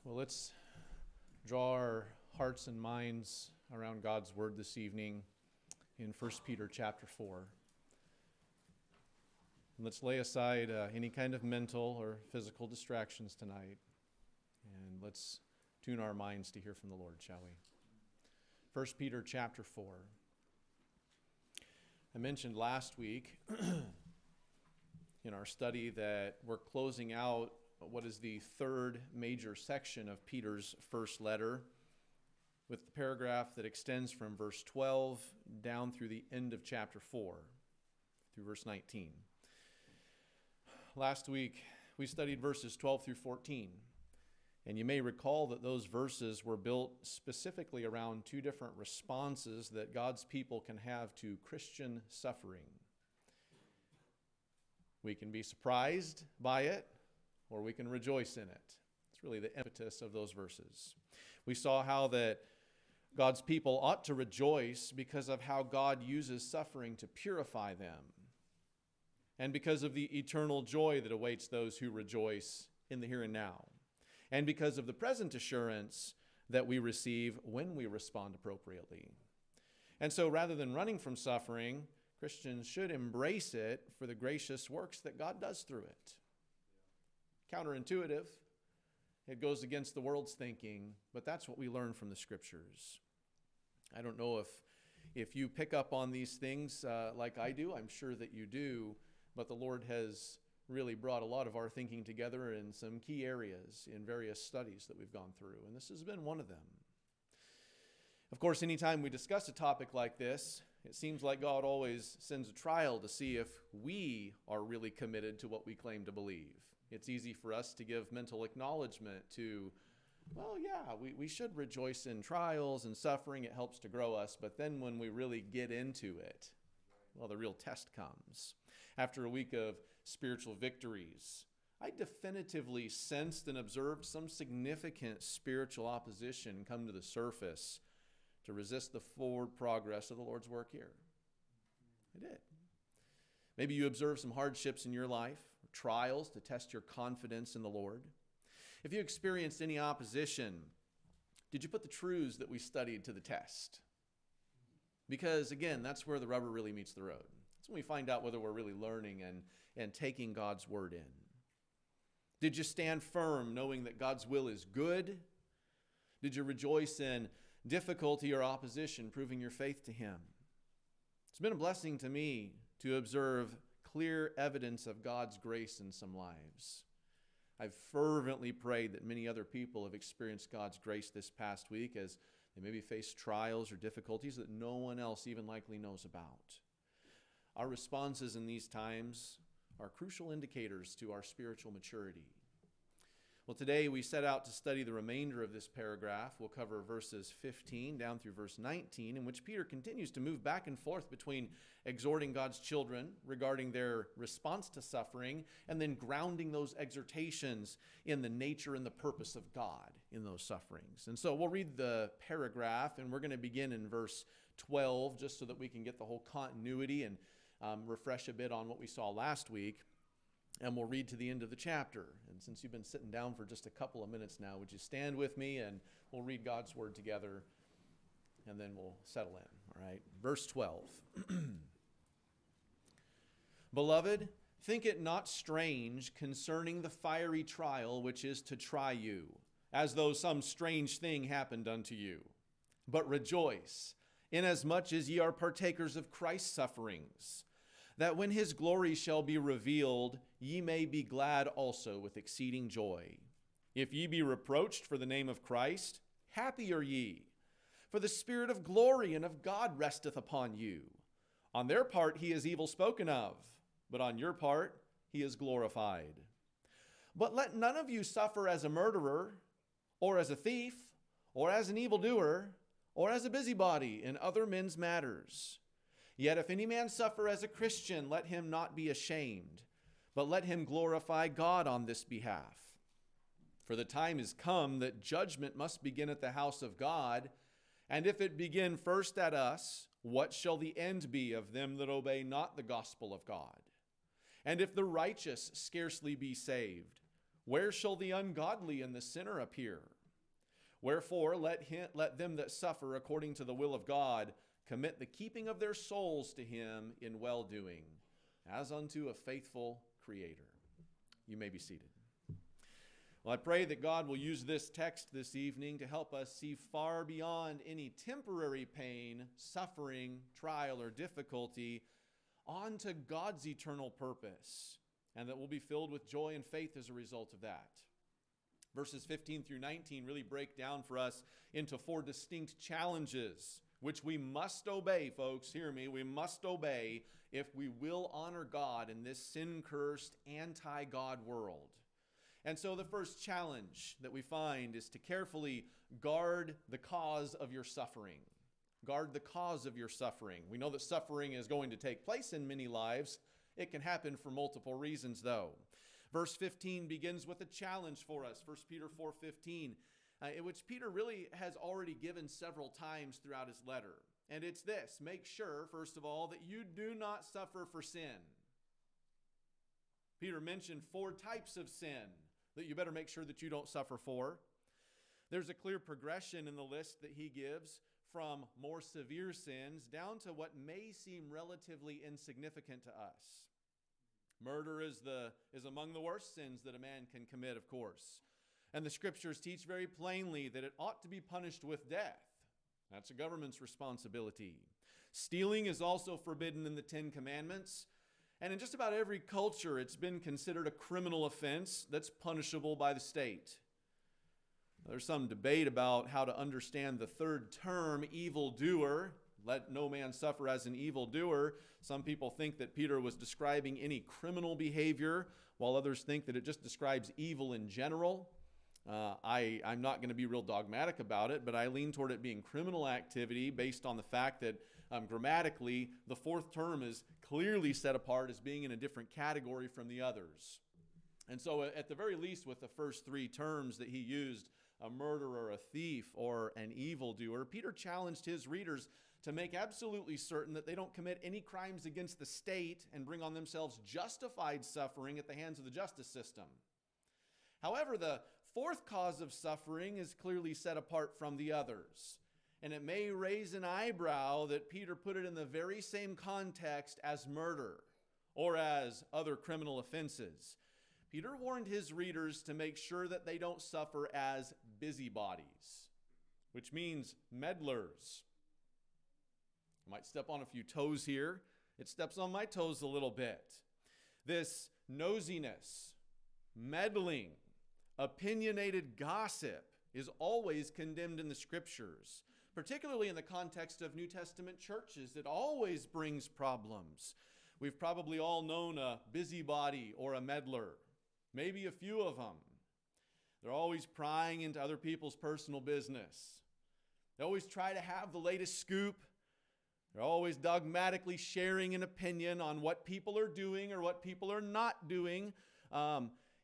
Well, let's draw our hearts and minds around God's Word this evening in 1 Peter chapter 4. And let's lay aside any kind of mental or physical distractions tonight. And let's tune our minds to hear from the Lord, shall we? 1 Peter chapter 4. I mentioned last week in our study that we're closing out what is the third major section of Peter's first letter, with the paragraph that extends from verse 12 down through the end of chapter 4, through verse 19. Last week, we studied verses 12 through 14, and you may recall that those verses were built specifically around two different responses that God's people can have to Christian suffering. We can be surprised by it, or we can rejoice in it. It's really the impetus of those verses. We saw how that God's people ought to rejoice because of how God uses suffering to purify them, and because of the eternal joy that awaits those who rejoice in the here and now, and because of the present assurance that we receive when we respond appropriately. And so rather than running from suffering, Christians should embrace it for the gracious works that God does through it. Counterintuitive. It goes against the world's thinking, but that's what we learn from the Scriptures. I don't know if you pick up on these things like I do. I'm sure that you do, but the Lord has really brought a lot of our thinking together in some key areas in various studies that we've gone through, and this has been one of them. Of course, anytime we discuss a topic like this, it seems like God always sends a trial to see if we are really committed to what we claim to believe. It's easy for us to give mental acknowledgement to, well, yeah, we should rejoice in trials and suffering. It helps to grow us. But then when we really get into it, well, the real test comes. After a week of spiritual victories, I definitively sensed and observed some significant spiritual opposition come to the surface to resist the forward progress of the Lord's work here. I did. Maybe you observed some hardships in your life, trials to test your confidence in the Lord. If you experienced any opposition, did you put the truths that we studied to the test? Because, again, that's where the rubber really meets the road. That's when we find out whether we're really learning and taking God's word in. Did you stand firm knowing that God's will is good? Did you rejoice in difficulty or opposition, proving your faith to Him? It's been a blessing to me to observe clear evidence of God's grace in some lives. I've fervently prayed that many other people have experienced God's grace this past week as they maybe face trials or difficulties that no one else even likely knows about. Our responses in these times are crucial indicators to our spiritual maturity. Well, today we set out to study the remainder of this paragraph. We'll cover verses 15 down through verse 19, in which Peter continues to move back and forth between exhorting God's children regarding their response to suffering and then grounding those exhortations in the nature and the purpose of God in those sufferings. And so we'll read the paragraph, and we're going to begin in verse 12 just so that we can get the whole continuity and refresh a bit on what we saw last week. And we'll read to the end of the chapter. And since you've been sitting down for just a couple of minutes now, would you stand with me and we'll read God's word together and then we'll settle in. All right. Verse 12. Beloved, think it not strange concerning the fiery trial which is to try you, as though some strange thing happened unto you. But rejoice, inasmuch as ye are partakers of Christ's sufferings, that when his glory shall be revealed, ye may be glad also with exceeding joy. If ye be reproached for the name of Christ, happy are ye, for the Spirit of glory and of God resteth upon you. On their part he is evil spoken of, but on your part he is glorified. But let none of you suffer as a murderer, or as a thief, or as an evildoer, or as a busybody in other men's matters. Yet if any man suffer as a Christian, let him not be ashamed, but let him glorify God on this behalf. For the time is come that judgment must begin at the house of God, and if it begin first at us, what shall the end be of them that obey not the gospel of God? And if the righteous scarcely be saved, where shall the ungodly and the sinner appear? Wherefore, let them that suffer according to the will of God commit the keeping of their souls to him in well-doing, as unto a faithful Creator. You may be seated. Well, I pray that God will use this text this evening to help us see far beyond any temporary pain, suffering, trial, or difficulty onto God's eternal purpose, and that we'll be filled with joy and faith as a result of that. Verses 15 through 19 really break down for us into 4 distinct challenges, which we must obey, folks. Hear me. We must obey if we will honor God in this sin-cursed, anti-God world. And so the first challenge that we find is to carefully guard the cause of your suffering. Guard the cause of your suffering. We know that suffering is going to take place in many lives. It can happen for multiple reasons, though. Verse 15 begins with a challenge for us, 1 Peter 4:15, in which Peter really has already given several times throughout his letter. And it's this: make sure, first of all, that you do not suffer for sin. Peter mentioned 4 types of sin that you better make sure that you don't suffer for. There's a clear progression in the list that he gives from more severe sins down to what may seem relatively insignificant to us. Murder is among the worst sins that a man can commit, of course. And the scriptures teach very plainly that it ought to be punished with death. That's a government's responsibility. Stealing is also forbidden in the 10 Commandments. And in just about every culture, it's been considered a criminal offense that's punishable by the state. There's some debate about how to understand the third term, evildoer. Let no man suffer as an evildoer. Some people think that Peter was describing any criminal behavior, while others think that it just describes evil in general. I'm not going to be real dogmatic about it, but I lean toward it being criminal activity based on the fact that grammatically, the fourth term is clearly set apart as being in a different category from the others. And so at the very least, with the first 3 terms that he used, a murderer, a thief, or an evildoer, Peter challenged his readers to make absolutely certain that they don't commit any crimes against the state and bring on themselves justified suffering at the hands of the justice system. However, the 4th cause of suffering is clearly set apart from the others. And it may raise an eyebrow that Peter put it in the very same context as murder or as other criminal offenses. Peter warned his readers to make sure that they don't suffer as busybodies, which means meddlers. I might step on a few toes here. It steps on my toes a little bit. This nosiness, meddling, opinionated gossip is always condemned in the scriptures, particularly in the context of New Testament churches. It always brings problems. We've probably all known a busybody or a meddler, maybe a few of them. They're always prying into other people's personal business. They always try to have the latest scoop. They're always dogmatically sharing an opinion on what people are doing or what people are not doing,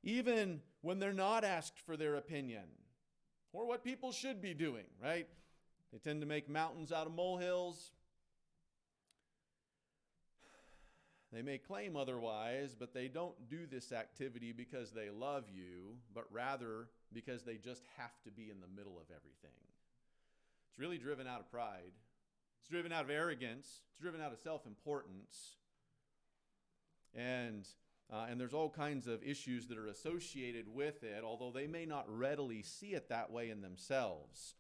even when they're not asked for their opinion or what people should be doing, right? They tend to make mountains out of molehills. They may claim otherwise, but they don't do this activity because they love you, but rather because they just have to be in the middle of everything. It's really driven out of pride. It's driven out of arrogance. It's driven out of self-importance. And there's all kinds of issues that are associated with it, although they may not readily see it that way in themselves.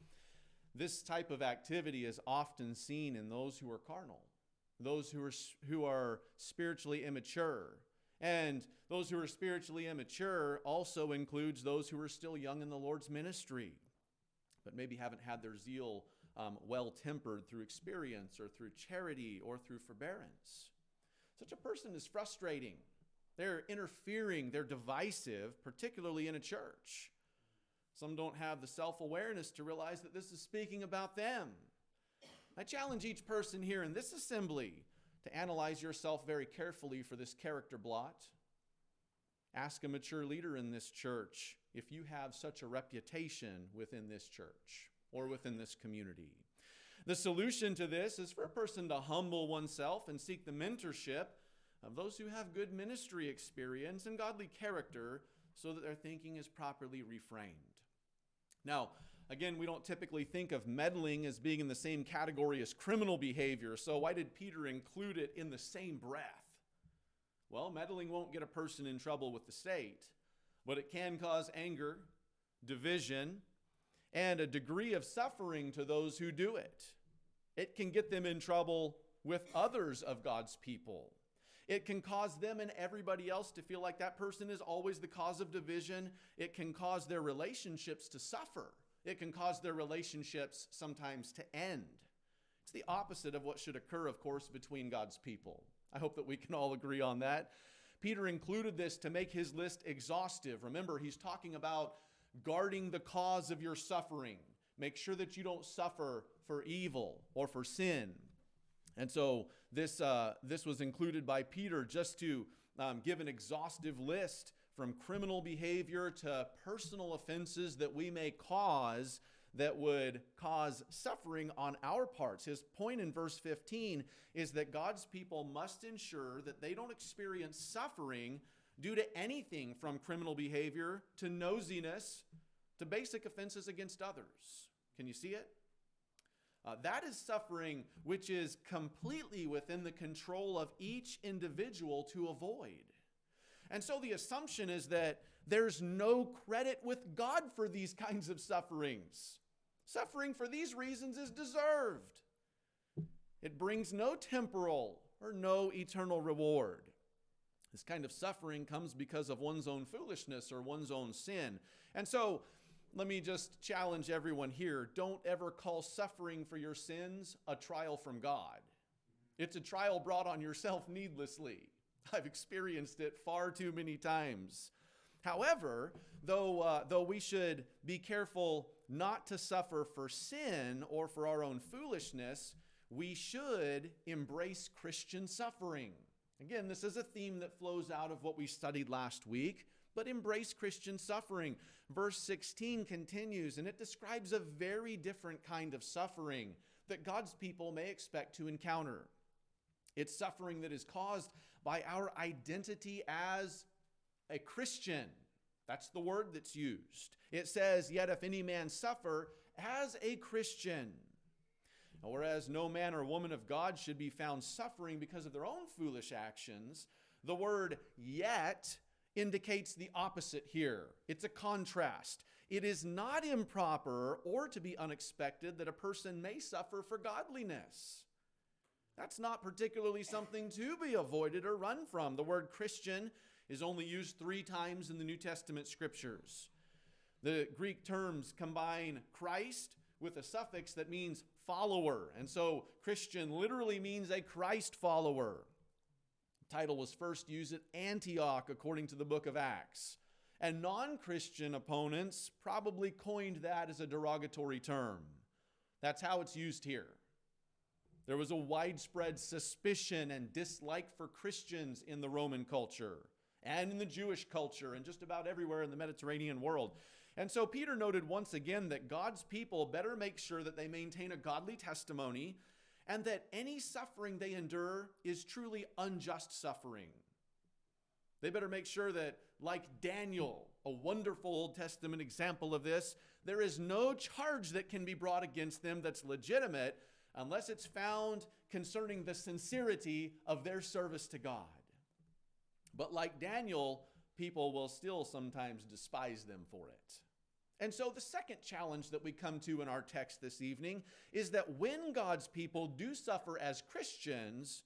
This type of activity is often seen in those who are carnal, those who are spiritually immature. And those who are spiritually immature also includes those who are still young in the Lord's ministry, but maybe haven't had their zeal well-tempered through experience or through charity or through forbearance. Such a person is frustrating. They're interfering, they're divisive, particularly in a church. Some don't have the self-awareness to realize that this is speaking about them. I challenge each person here in this assembly to analyze yourself very carefully for this character blot. Ask a mature leader in this church if you have such a reputation within this church or within this community. The solution to this is for a person to humble oneself and seek the mentorship of those who have good ministry experience and godly character so that their thinking is properly reframed. Now, Again, we don't typically think of meddling as being in the same category as criminal behavior, so why did Peter include it in the same breath? Well, meddling won't get a person in trouble with the state, but it can cause anger, division, and a degree of suffering to those who do it. It can get them in trouble with others of God's people. It can cause them and everybody else to feel like that person is always the cause of division. It can cause their relationships to suffer. It can cause their relationships sometimes to end. It's the opposite of what should occur, of course, between God's people. I hope that we can all agree on that. Peter included this to make his list exhaustive. Remember, he's talking about guarding the cause of your suffering. Make sure that you don't suffer for evil or for sin. And so this was included by Peter just to give an exhaustive list from criminal behavior to personal offenses that we may cause that would cause suffering on our parts. His point in verse 15 is that God's people must ensure that they don't experience suffering due to anything from criminal behavior to nosiness to basic offenses against others. Can you see it? That is suffering which is completely within the control of each individual to avoid. And so the assumption is that there's no credit with God for these kinds of sufferings. Suffering for these reasons is deserved. It brings no temporal or no eternal reward. This kind of suffering comes because of one's own foolishness or one's own sin. And so let me just challenge everyone here. Don't ever call suffering for your sins a trial from God. It's a trial brought on yourself needlessly. I've experienced it far too many times. However, though we should be careful not to suffer for sin or for our own foolishness, we should embrace Christian suffering. Again, this is a theme that flows out of what we studied last week, but embrace Christian suffering. Verse 16 continues, and it describes a very different kind of suffering that God's people may expect to encounter. It's suffering that is caused by our identity as a Christian. That's the word that's used. It says, yet if any man suffer as a Christian. Whereas no man or woman of God should be found suffering because of their own foolish actions, the word yet indicates the opposite here. It's a contrast. It is not improper or to be unexpected that a person may suffer for godliness. That's not particularly something to be avoided or run from. The word Christian is only used 3 times in the New Testament scriptures. The Greek terms combine Christ with a suffix that means follower. And so Christian literally means a Christ follower. The title was first used at Antioch according to the book of Acts. And non-Christian opponents probably coined that as a derogatory term. That's how it's used here. There was a widespread suspicion and dislike for Christians in the Roman culture and in the Jewish culture and just about everywhere in the Mediterranean world. And so Peter noted once again that God's people better make sure that they maintain a godly testimony and that any suffering they endure is truly unjust suffering. They better make sure that, like Daniel, a wonderful Old Testament example of this, there is no charge that can be brought against them that's legitimate unless it's found concerning the sincerity of their service to God. But like Daniel, people will still sometimes despise them for it. And so the second challenge that we come to in our text this evening is that when God's people do suffer as Christians,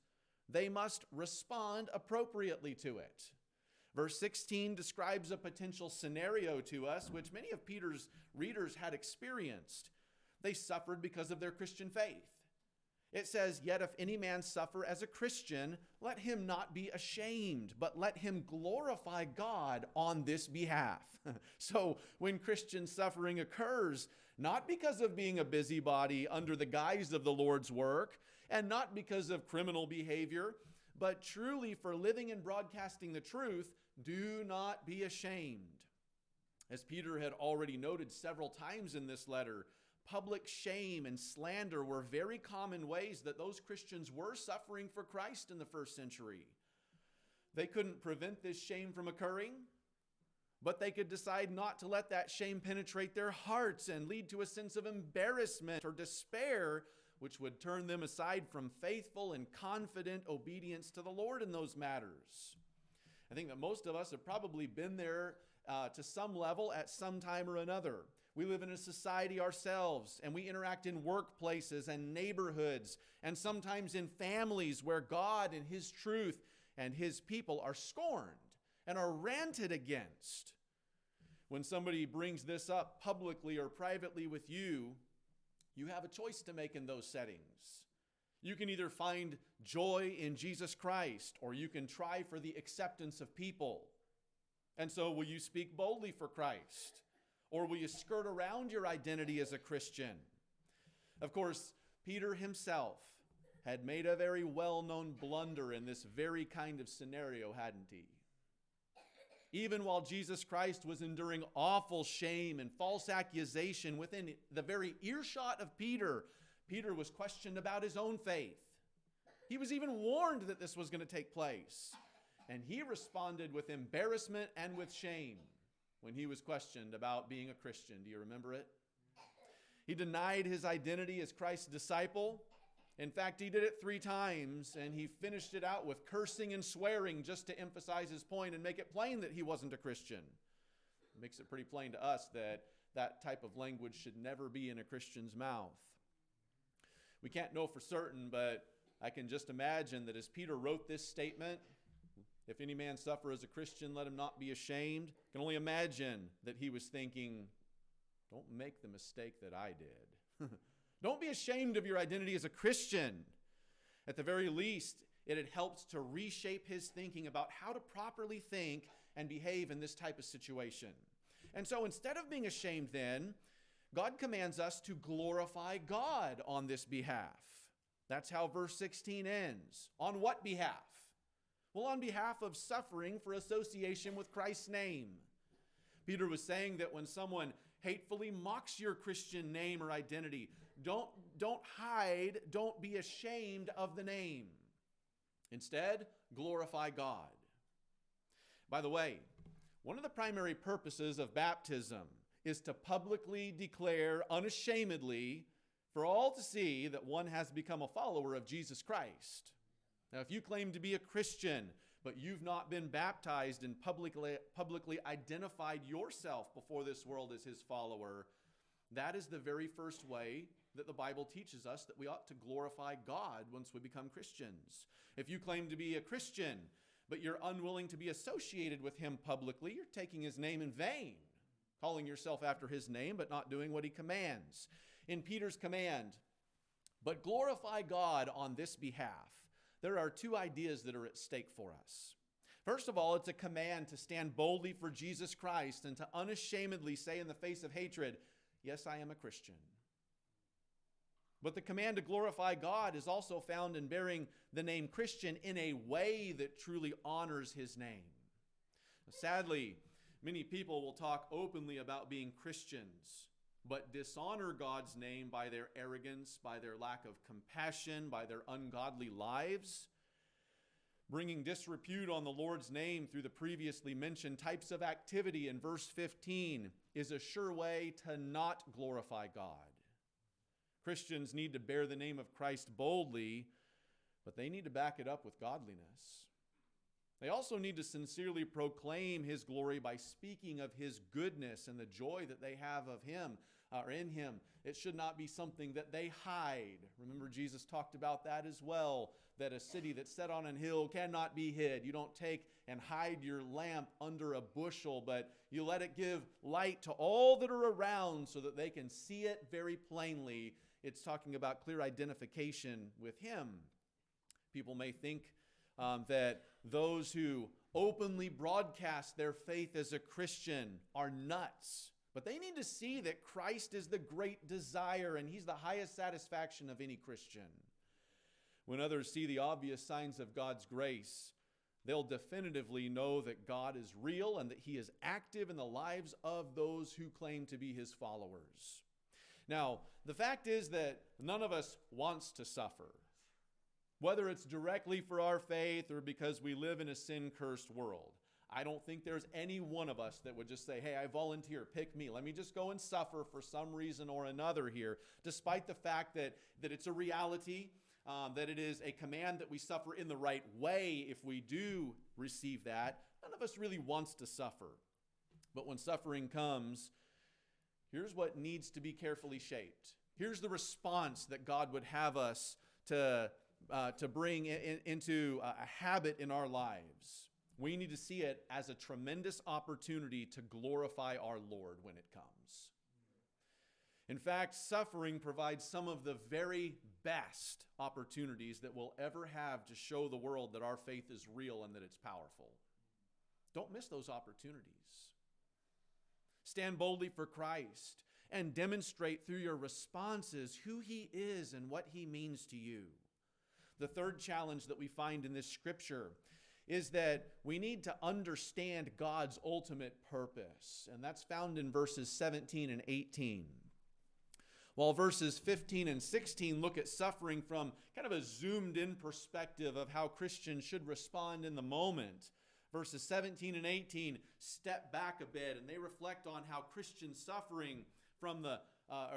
they must respond appropriately to it. Verse 16 describes a potential scenario to us, which many of Peter's readers had experienced. They suffered because of their Christian faith. It says, yet if any man suffer as a Christian, let him not be ashamed, but let him glorify God on this behalf. So when Christian suffering occurs, not because of being a busybody under the guise of the Lord's work, and not because of criminal behavior, but truly for living and broadcasting the truth, do not be ashamed. As Peter had already noted several times in this letter, public shame and slander were very common ways that those Christians were suffering for Christ in the first century. They couldn't prevent this shame from occurring, But they could decide not to let that shame penetrate their hearts and lead to a sense of embarrassment or despair, which would turn them aside from faithful and confident obedience to the Lord in those matters. I think that most of us have probably been there to some level at some time or another. We live in a society ourselves, and we interact in workplaces and neighborhoods, and sometimes in families where God and His truth and His people are scorned and are ranted against. When somebody brings this up publicly or privately with you, you have a choice to make in those settings. You can either find joy in Jesus Christ, or you can try for the acceptance of people. And so will you speak boldly for Christ? Or will you skirt around your identity as a Christian? Of course, Peter himself had made a very well-known blunder in this very kind of scenario, hadn't he? Even while Jesus Christ was enduring awful shame and false accusation within the very earshot of Peter, Peter was questioned about his own faith. He was even warned that this was going to take place. And he responded with embarrassment and with shame when he was questioned about being a Christian. Do you remember it? He denied his identity as Christ's disciple. In fact, he did it 3 times, and he finished it out with cursing and swearing just to emphasize his point and make it plain that he wasn't a Christian. It makes it pretty plain to us that that type of language should never be in a Christian's mouth. We can't know for certain, but I can just imagine that as Peter wrote this statement, if any man suffer as a Christian, let him not be ashamed. I can only imagine that he was thinking, don't make the mistake that I did. Don't be ashamed of your identity as a Christian. At the very least, it had helped to reshape his thinking about how to properly think and behave in this type of situation. And so instead of being ashamed then, God commands us to glorify God on this behalf. That's how verse 16 ends. On what behalf? Well, on behalf of suffering for association with Christ's name. Peter was saying that when someone hatefully mocks your Christian name or identity, don't hide, don't be ashamed of the name. Instead, glorify God. By the way, one of the primary purposes of baptism is to publicly declare unashamedly for all to see that one has become a follower of Jesus Christ. Now, if you claim to be a Christian, but you've not been baptized and publicly identified yourself before this world as His follower, that is the very first way that the Bible teaches us that we ought to glorify God once we become Christians. If you claim to be a Christian, but you're unwilling to be associated with Him publicly, you're taking His name in vain, calling yourself after His name, but not doing what He commands. In Peter's command, but glorify God on this behalf, there are 2 ideas that are at stake for us. First of all, it's a command to stand boldly for Jesus Christ and to unashamedly say in the face of hatred, yes, I am a Christian. But the command to glorify God is also found in bearing the name Christian in a way that truly honors His name. Sadly, many people will talk openly about being Christians, but dishonor God's name by their arrogance, by their lack of compassion, by their ungodly lives. Bringing disrepute on the Lord's name through the previously mentioned types of activity in verse 15 is a sure way to not glorify God. Christians need to bear the name of Christ boldly, but they need to back it up with godliness. They also need to sincerely proclaim His glory by speaking of His goodness and the joy that they have of Him or in Him. It should not be something that they hide. Remember, Jesus talked about that as well, that a city that's set on an hill cannot be hid. You don't take and hide your lamp under a bushel, but you let it give light to all that are around so that they can see it very plainly. It's talking about clear identification with Him. People may think that those who openly broadcast their faith as a Christian are nuts. But they need to see that Christ is the great desire and He's the highest satisfaction of any Christian. When others see the obvious signs of God's grace, they'll definitively know that God is real and that He is active in the lives of those who claim to be His followers. Now, the fact is that none of us wants to suffer, whether it's directly for our faith or because we live in a sin-cursed world. I don't think there's any one of us that would just say, hey, I volunteer, pick me. Let me just go and suffer for some reason or another here, despite the fact that it's a reality, that it is a command that we suffer in the right way if we do receive that. None of us really wants to suffer. But when suffering comes, here's what needs to be carefully shaped. Here's the response that God would have us to bring into a habit in our lives. We need to see it as a tremendous opportunity to glorify our Lord when it comes. In fact, suffering provides some of the very best opportunities that we'll ever have to show the world that our faith is real and that it's powerful. Don't miss those opportunities. Stand boldly for Christ and demonstrate through your responses who He is and what He means to you. The third challenge that we find in this scripture is that we need to understand God's ultimate purpose. And that's found in verses 17 and 18. While verses 15 and 16 look at suffering from kind of a zoomed-in perspective of how Christians should respond in the moment, verses 17 and 18 step back a bit and they reflect on how Christian suffering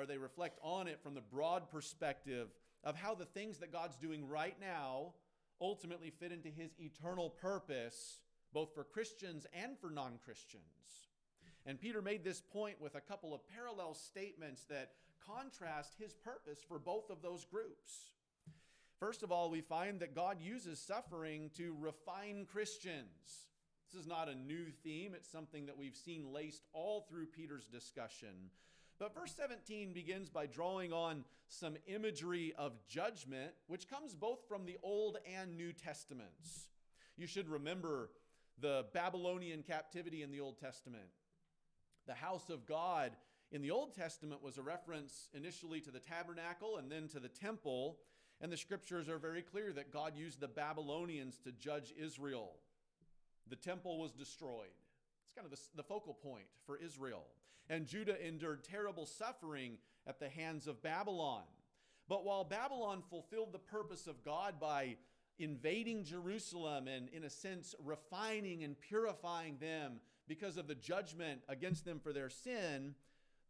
they reflect on it from the broad perspective of how the things that God's doing right now ultimately fit into His eternal purpose, both for Christians and for non-Christians. And Peter made this point with a couple of parallel statements that contrast his purpose for both of those groups. First of all, we find that God uses suffering to refine Christians. This is not a new theme. It's something that we've seen laced all through Peter's discussion. But verse 17 begins by drawing on some imagery of judgment, which comes both from the Old and New Testaments. You should remember the Babylonian captivity in the Old Testament. The house of God in the Old Testament was a reference initially to the tabernacle and then to the temple. And the scriptures are very clear that God used the Babylonians to judge Israel. The temple was destroyed. It's kind of the focal point for Israel. And Judah endured terrible suffering at the hands of Babylon. But while Babylon fulfilled the purpose of God by invading Jerusalem and, in a sense, refining and purifying them because of the judgment against them for their sin,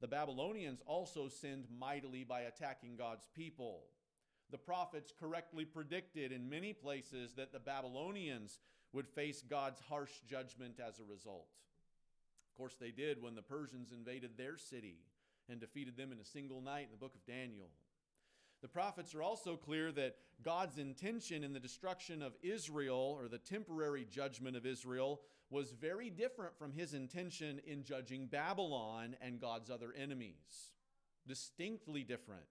the Babylonians also sinned mightily by attacking God's people. The prophets correctly predicted in many places that the Babylonians would face God's harsh judgment as a result. Of course, they did when the Persians invaded their city and defeated them in a single night in the book of Daniel. The prophets are also clear that God's intention in the destruction of Israel, or the temporary judgment of Israel, was very different from His intention in judging Babylon and God's other enemies. Distinctly different.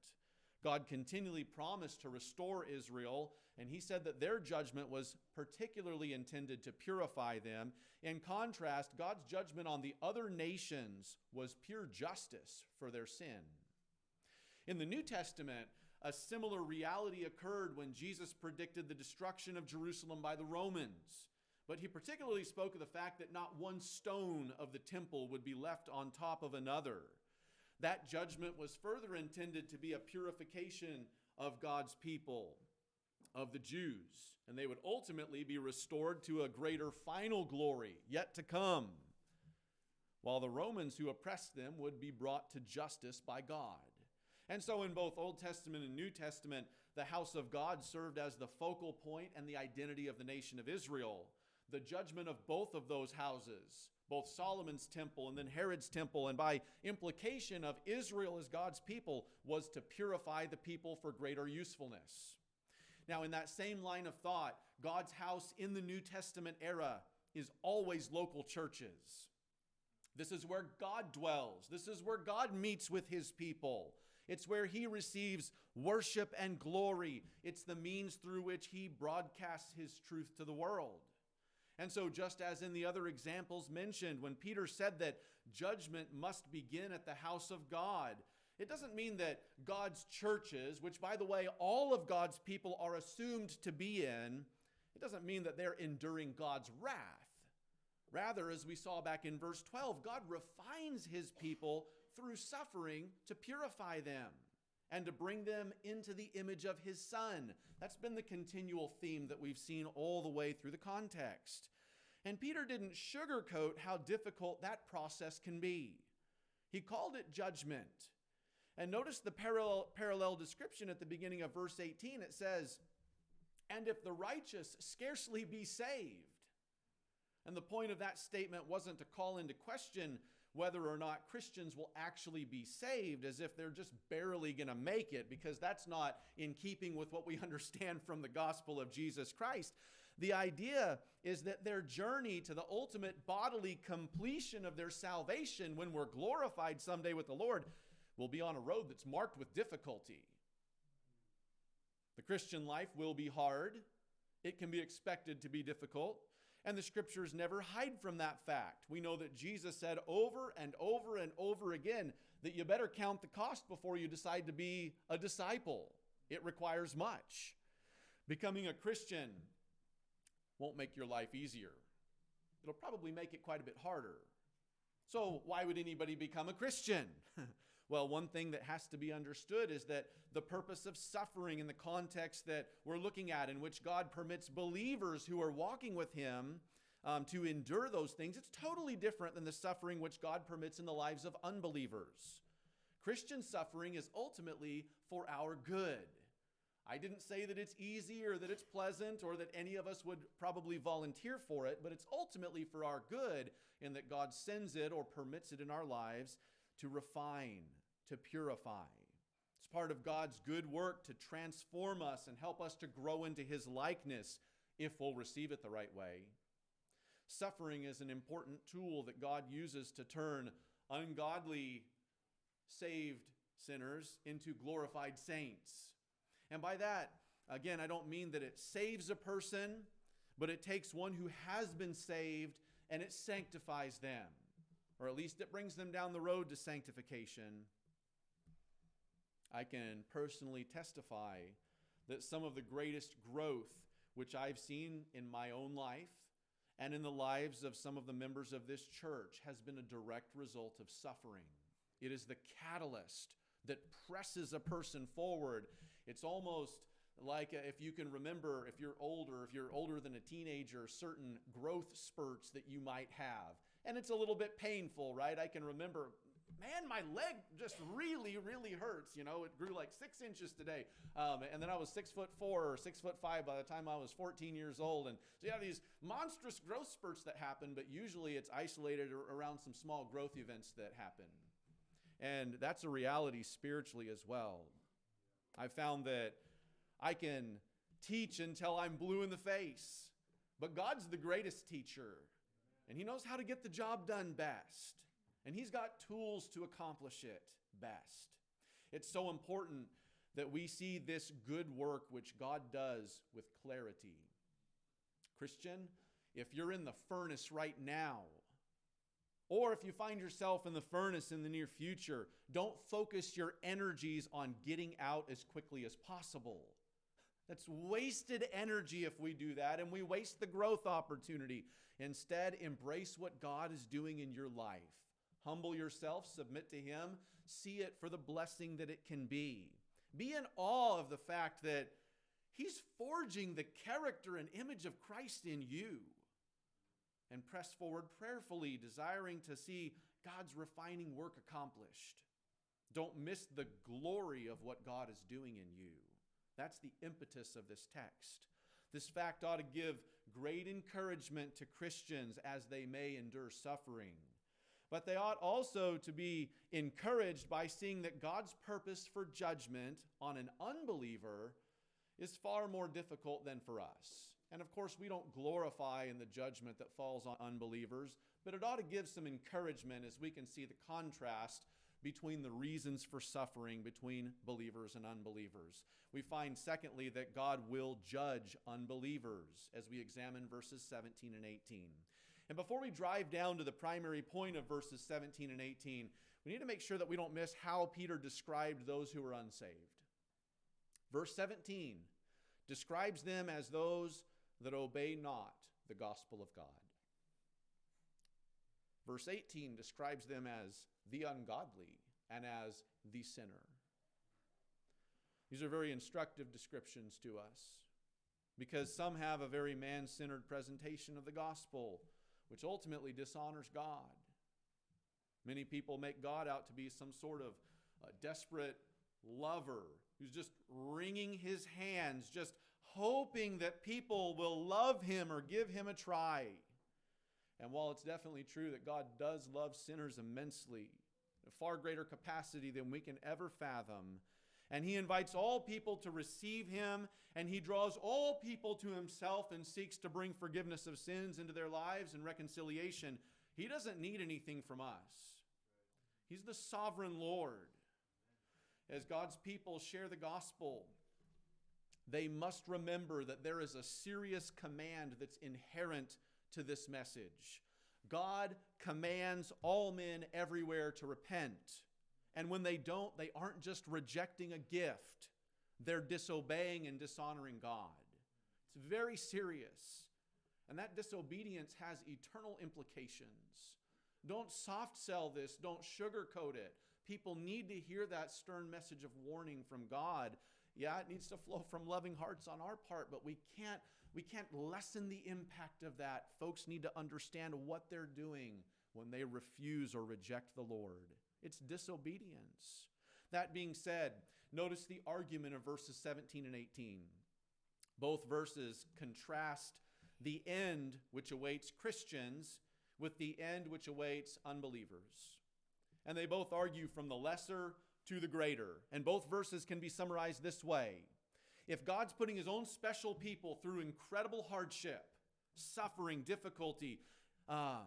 God continually promised to restore Israel, and He said that their judgment was particularly intended to purify them. In contrast, God's judgment on the other nations was pure justice for their sin. In the New Testament, a similar reality occurred when Jesus predicted the destruction of Jerusalem by the Romans. But He particularly spoke of the fact that not one stone of the temple would be left on top of another. That judgment was further intended to be a purification of God's people, of the Jews, and they would ultimately be restored to a greater final glory yet to come, while the Romans who oppressed them would be brought to justice by God. And so in both Old Testament and New Testament, the house of God served as the focal point and the identity of the nation of Israel. The judgment of both of those houses, both Solomon's temple and then Herod's temple, and by implication of Israel as God's people, was to purify the people for greater usefulness. Now, in that same line of thought, God's house in the New Testament era is always local churches. This is where God dwells. This is where God meets with His people. It's where He receives worship and glory. It's the means through which He broadcasts His truth to the world. And so just as in the other examples mentioned, when Peter said that judgment must begin at the house of God, it doesn't mean that God's churches, which by the way, all of God's people are assumed to be in, it doesn't mean that they're enduring God's wrath. Rather, as we saw back in verse 12, God refines His people through suffering to purify them and to bring them into the image of His Son. That's been the continual theme that we've seen all the way through the context. And Peter didn't sugarcoat how difficult that process can be. He called it judgment. And notice the parallel description at the beginning of verse 18. It says, "And if the righteous scarcely be saved." And the point of that statement wasn't to call into question whether or not Christians will actually be saved, as if they're just barely going to make it, because that's not in keeping with what we understand from the gospel of Jesus Christ. The idea is that their journey to the ultimate bodily completion of their salvation, when we're glorified someday with the Lord, will be on a road that's marked with difficulty. The Christian life will be hard. It can be expected to be difficult. And the scriptures never hide from that fact. We know that Jesus said over and over and over again that you better count the cost before you decide to be a disciple. It requires much. Becoming a Christian won't make your life easier. It'll probably make it quite a bit harder. So why would anybody become a Christian? Well, one thing that has to be understood is that the purpose of suffering in the context that we're looking at, in which God permits believers who are walking with Him to endure those things, it's totally different than the suffering which God permits in the lives of unbelievers. Christian suffering is ultimately for our good. I didn't say that it's easy or that it's pleasant or that any of us would probably volunteer for it, but it's ultimately for our good, in that God sends it or permits it in our lives to refine, to purify. It's part of God's good work to transform us and help us to grow into His likeness if we'll receive it the right way. Suffering is an important tool that God uses to turn ungodly saved sinners into glorified saints. And by that, again, I don't mean that it saves a person, but it takes one who has been saved and it sanctifies them. Or at least it brings them down the road to sanctification. I can personally testify that some of the greatest growth which I've seen in my own life and in the lives of some of the members of this church has been a direct result of suffering. It is the catalyst that presses a person forward. It's almost like, if you can remember, if you're older than a teenager, certain growth spurts that you might have. And it's a little bit painful, right? I can remember, man, my leg just really, really hurts. You know, it grew like 6 inches today. And then I was 6'4" or 6'5" by the time I was 14 years old. And so you have these monstrous growth spurts that happen, but usually it's isolated around some small growth events that happen. And that's a reality spiritually as well. I've found that I can teach until I'm blue in the face, but God's the greatest teacher, and He knows how to get the job done best, and He's got tools to accomplish it best. It's so important that we see this good work which God does with clarity. Christian, if you're in the furnace right now, or if you find yourself in the furnace in the near future, don't focus your energies on getting out as quickly as possible. That's wasted energy if we do that, and we waste the growth opportunity. Instead, embrace what God is doing in your life. Humble yourself, submit to Him, see it for the blessing that it can be. Be in awe of the fact that He's forging the character and image of Christ in you. And press forward prayerfully, desiring to see God's refining work accomplished. Don't miss the glory of what God is doing in you. That's the impetus of this text. This fact ought to give great encouragement to Christians as they may endure suffering. But they ought also to be encouraged by seeing that God's purpose for judgment on an unbeliever is far more difficult than for us. And of course, we don't glorify in the judgment that falls on unbelievers, but it ought to give some encouragement as we can see the contrast between the reasons for suffering between believers and unbelievers. We find, secondly, that God will judge unbelievers as we examine verses 17 and 18. And before we drive down to the primary point of verses 17 and 18, we need to make sure that we don't miss how Peter described those who are unsaved. Verse 17 describes them as those that obey not the gospel of God. Verse 18 describes them as the ungodly and as the sinner. These are very instructive descriptions to us. because some have a very man-centered presentation of the gospel, which ultimately dishonors God. Many people make God out to be some sort of desperate lover who's just wringing his hands, just hoping that people will love him or give him a try. And while it's definitely true that God does love sinners immensely, a far greater capacity than we can ever fathom, and he invites all people to receive him, and he draws all people to himself and seeks to bring forgiveness of sins into their lives and reconciliation, he doesn't need anything from us. He's the sovereign Lord. As God's people share the gospel, they must remember that there is a serious command that's inherent to this message. God commands all men everywhere to repent. And when they don't, they aren't just rejecting a gift. They're disobeying and dishonoring God. It's very serious. And that disobedience has eternal implications. Don't soft sell this. Don't sugarcoat it. People need to hear that stern message of warning from God. Yeah, it needs to flow from loving hearts on our part, but we can't lessen the impact of that. Folks need to understand what they're doing when they refuse or reject the Lord. It's disobedience. That being said, notice the argument of verses 17 and 18. Both verses contrast the end which awaits Christians with the end which awaits unbelievers. And they both argue from the lesser to the greater. And both verses can be summarized this way. If God's putting his own special people through incredible hardship, suffering, difficulty, then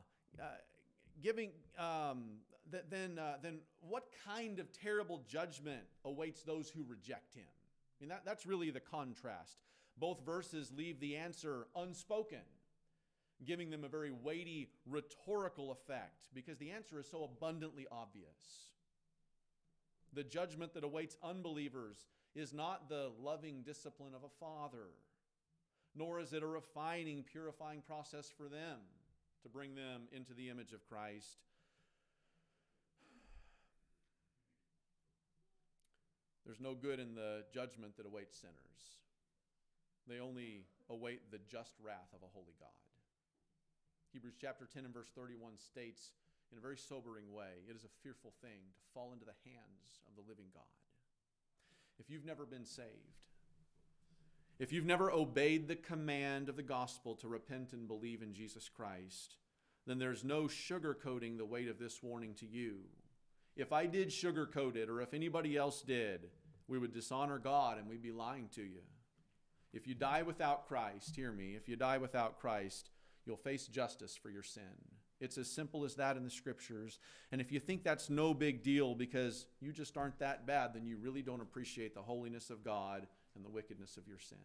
what kind of terrible judgment awaits those who reject him? I mean, that's really the contrast. Both verses leave the answer unspoken, giving them a very weighty rhetorical effect because the answer is so abundantly obvious. The judgment that awaits unbelievers is not the loving discipline of a father, nor is it a refining, purifying process for them to bring them into the image of Christ. There's no good in the judgment that awaits sinners. They only await the just wrath of a holy God. Hebrews chapter 10 and verse 31 states in a very sobering way, it is a fearful thing to fall into the hands of the living God. If you've never been saved, if you've never obeyed the command of the gospel to repent and believe in Jesus Christ, then there's no sugarcoating the weight of this warning to you. If I did sugarcoat it, or if anybody else did, we would dishonor God and we'd be lying to you. If you die without Christ, hear me, if you die without Christ, you'll face justice for your sin. It's as simple as that in the scriptures. And if you think that's no big deal because you just aren't that bad, then you really don't appreciate the holiness of God and the wickedness of your sin.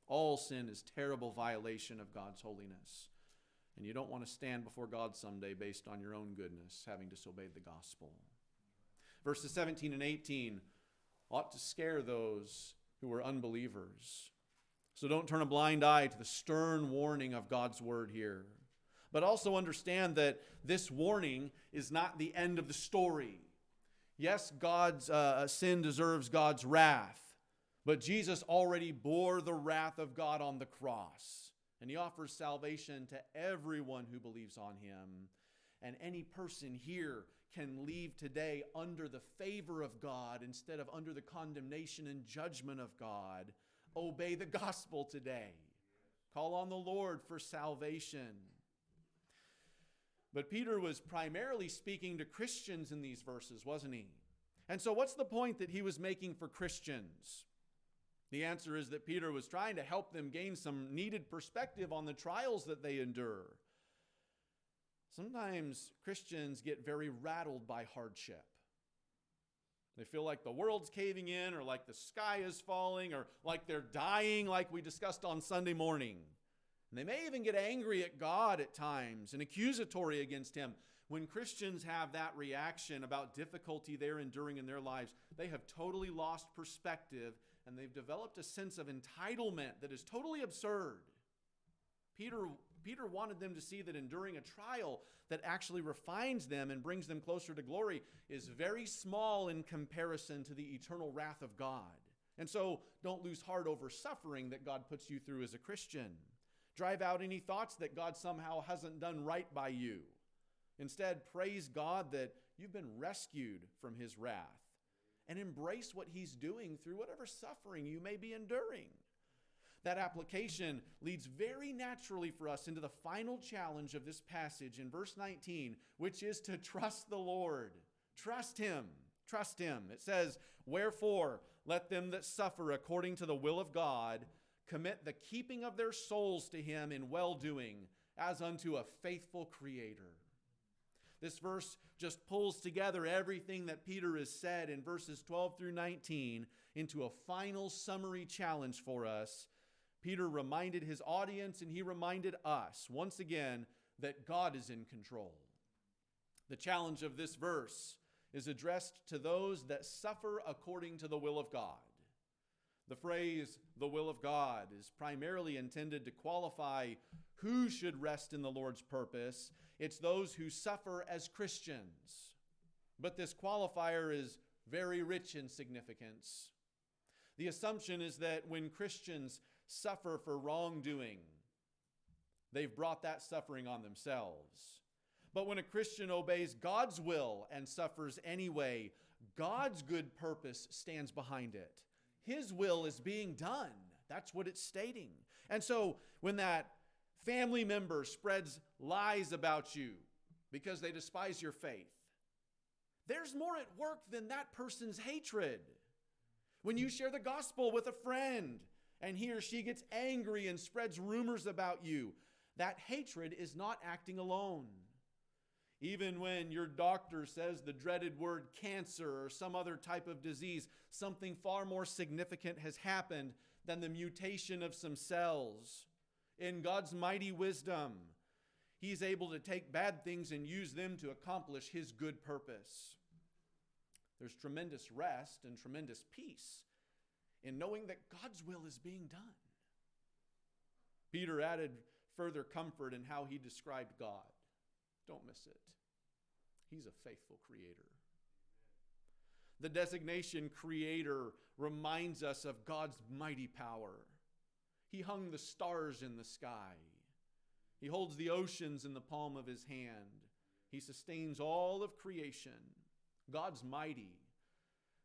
All sin is terrible violation of God's holiness. And you don't want to stand before God someday based on your own goodness, having disobeyed the gospel. Verses 17 and 18 ought to scare those who are unbelievers. So don't turn a blind eye to the stern warning of God's word here. But also understand that this warning is not the end of the story. Yes, God's sin deserves God's wrath, but Jesus already bore the wrath of God on the cross. And he offers salvation to everyone who believes on him. And any person here can leave today under the favor of God instead of under the condemnation and judgment of God. Obey the gospel today. Call on the Lord for salvation. But Peter was primarily speaking to Christians in these verses, wasn't he? And so what's the point that he was making for Christians? The answer is that Peter was trying to help them gain some needed perspective on the trials that they endure. Sometimes Christians get very rattled by hardship. They feel like the world's caving in, or like the sky is falling, or like they're dying, like we discussed on Sunday morning. And they may even get angry at God at times and accusatory against him. When Christians have that reaction about difficulty they're enduring in their lives, they have totally lost perspective and they've developed a sense of entitlement that is totally absurd. Peter wanted them to see that enduring a trial that actually refines them and brings them closer to glory is very small in comparison to the eternal wrath of God. And so don't lose heart over suffering that God puts you through as a Christian. Drive out any thoughts that God somehow hasn't done right by you. Instead, praise God that you've been rescued from his wrath, and embrace what he's doing through whatever suffering you may be enduring. That application leads very naturally for us into the final challenge of this passage in verse 19, which is to trust the Lord. Trust him. Trust him. It says, "Wherefore, let them that suffer according to the will of God commit the keeping of their souls to him in well-doing, as unto a faithful Creator." This verse just pulls together everything that Peter has said in verses 12 through 19 into a final summary challenge for us. Peter reminded his audience, and he reminded us once again that God is in control. The challenge of this verse is addressed to those that suffer according to the will of God. The phrase, "the will of God," is primarily intended to qualify who should rest in the Lord's purpose. It's those who suffer as Christians. But this qualifier is very rich in significance. The assumption is that when Christians suffer for wrongdoing, they've brought that suffering on themselves. But when a Christian obeys God's will and suffers anyway, God's good purpose stands behind it. His will is being done. That's what it's stating. And so when that family member spreads lies about you because they despise your faith, there's more at work than that person's hatred. When you share the gospel with a friend and he or she gets angry and spreads rumors about you, that hatred is not acting alone. Even when your doctor says the dreaded word cancer or some other type of disease, something far more significant has happened than the mutation of some cells. In God's mighty wisdom, he's able to take bad things and use them to accomplish his good purpose. There's tremendous rest and tremendous peace in knowing that God's will is being done. Peter added further comfort in how he described God. Don't miss it. He's a faithful Creator. The designation Creator reminds us of God's mighty power. He hung the stars in the sky. He holds the oceans in the palm of his hand. He sustains all of creation. God's mighty,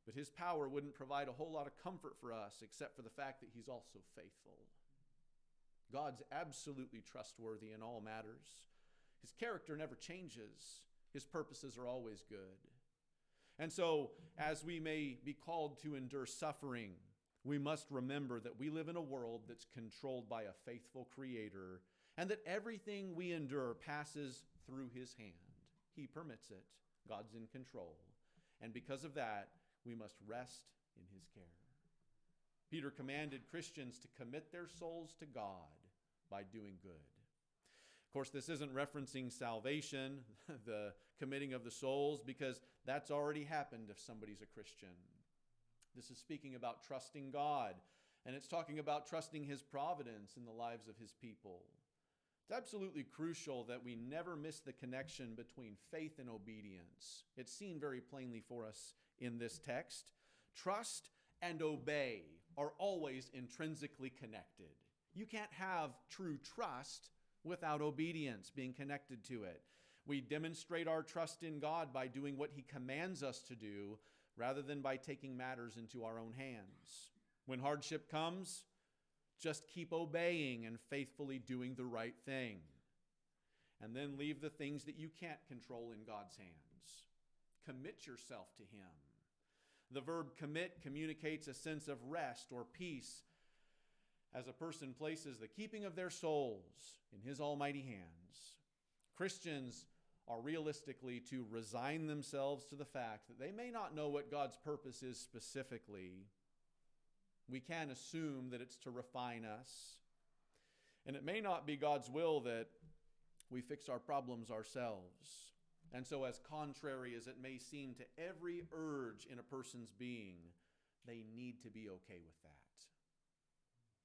but his power wouldn't provide a whole lot of comfort for us except for the fact that he's also faithful. God's absolutely trustworthy in all matters. His character never changes. His purposes are always good. And so, as we may be called to endure suffering, we must remember that we live in a world that's controlled by a faithful Creator, and that everything we endure passes through his hand. He permits it. God's in control. And because of that, we must rest in his care. Peter commanded Christians to commit their souls to God by doing good. Of course, this isn't referencing salvation, the committing of the souls, because that's already happened if somebody's a Christian. This is speaking about trusting God, and it's talking about trusting his providence in the lives of his people. It's absolutely crucial that we never miss the connection between faith and obedience. It's seen very plainly for us in this text. Trust and obey are always intrinsically connected. You can't have true trust without obedience being connected to it. We demonstrate our trust in God by doing what he commands us to do rather than by taking matters into our own hands. When hardship comes, just keep obeying and faithfully doing the right thing. And then leave the things that you can't control in God's hands. Commit yourself to him. The verb commit communicates a sense of rest or peace as a person places the keeping of their souls in his almighty hands. Christians are realistically to resign themselves to the fact that they may not know what God's purpose is specifically. We can assume that it's to refine us. And it may not be God's will that we fix our problems ourselves. And so, as contrary as it may seem to every urge in a person's being, they need to be okay with that.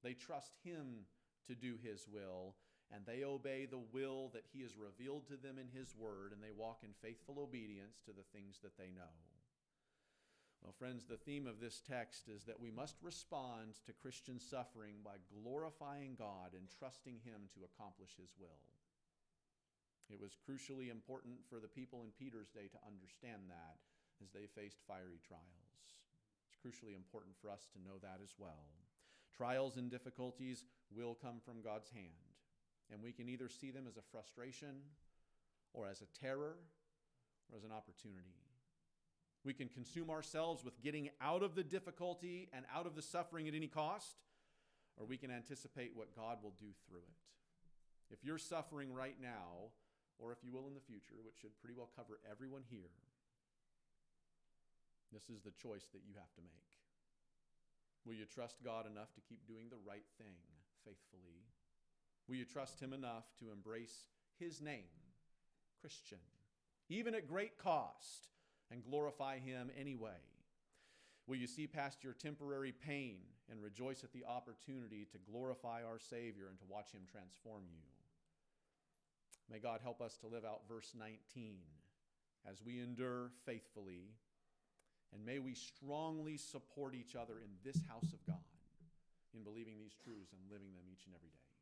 They trust him to do his will, and they obey the will that he has revealed to them in his word, and they walk in faithful obedience to the things that they know. Well, friends, the theme of this text is that we must respond to Christian suffering by glorifying God and trusting Him to accomplish His will. It was crucially important for the people in Peter's day to understand that as they faced fiery trials. It's crucially important for us to know that as well. Trials and difficulties will come from God's hand, and we can either see them as a frustration or as a terror or as an opportunity. We can consume ourselves with getting out of the difficulty and out of the suffering at any cost, or we can anticipate what God will do through it. If you're suffering right now, or if you will in the future, which should pretty well cover everyone here, this is the choice that you have to make. Will you trust God enough to keep doing the right thing faithfully? Will you trust Him enough to embrace His name, Christian, even at great cost, and glorify Him anyway? Will you see past your temporary pain and rejoice at the opportunity to glorify our Savior and to watch Him transform you? May God help us to live out verse 19 as we endure faithfully, and may we strongly support each other in this house of God in believing these truths and living them each and every day.